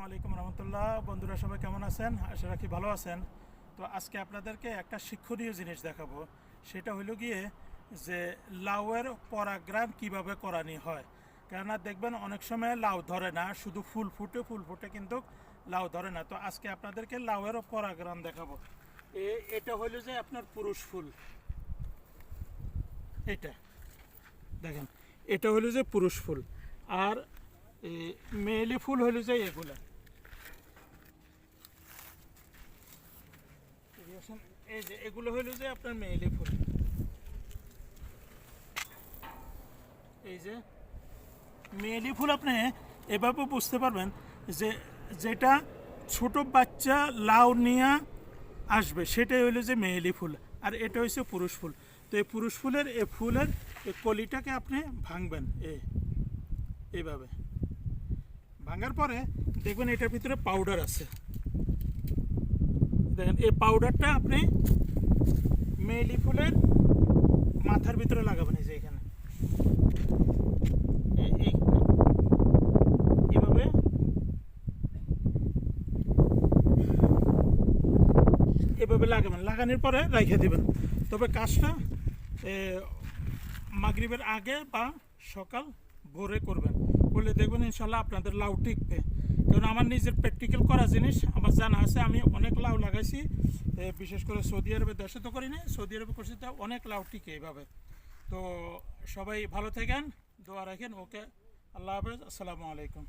আলাইকুম রহমতুল্লাহ। বন্ধুরা সবাই কেমন আছেন? আশা রাখি ভালো আছেন। তো আজকে আপনাদেরকে একটা শিক্ষণীয় জিনিস দেখাবো। সেটা হলো গিয়ে যে লাউয়ের পরাগগ্রাম কিভাবে করানি হয়। কেননা দেখবেন অনেক সময় লাউ ধরে না, শুধু ফুল ফুটে কিন্তু লাউ ধরে না। তো আজকে আপনাদেরকে লাউয়ের পরাগগ্রাম দেখাবো। এটা হলো যে আপনার পুরুষ ফুল। এটা দেখেন, এটা হলো যে পুরুষ ফুল। আর মেয়েলি ফুল হলো যে এগুলা। এই যে এগুলো হলো যে আপনার মেয়েলি ফুল। এই যে মেয়েলি ফুল আপনি এভাবে বুঝতে পারবেন যে যেটা ছোট বাচ্চা লাউ নিয়ে আসবে সেটাই হলো যে মেয়েলি ফুল, আর এটা হচ্ছে পুরুষ ফুল। তো এই পুরুষ ফুলের এই কলিটাকে আপনি ভাঙবেন এইভাবে। ভাঙার পরে দেখবেন এটার ভিতরে পাউডার আছে। দেখেন এই পাউডারটা আপনি মেয়েলি ফুলের মাথার ভিতরে লাগাবেন। এই যে এখানে এইভাবে এভাবে লাগাবেন। লাগানোর পরে রেখে দিবেন। তবে কাজটা মাগরিবের আগে বা সকাল ভোরে করবেন। করলে দেখবেন ইনশাল্লাহ আপনাদের লাউ টিকবে। কারণ আমার নিজের প্র্যাকটিক্যাল করা জিনিস আমার জানা আছে। আমি অনেক লাউ লাগাইছি, বিশেষ করে সৌদি আরবে। দেশে তো করি না, সৌদি আরবে করছি, তো অনেক লাউ টিকে এইভাবে। তো সবাই ভালো থাকেন, দোয়া রাখেন। ওকে, আল্লাহ হাফেজ, আসসালামু আলাইকুম।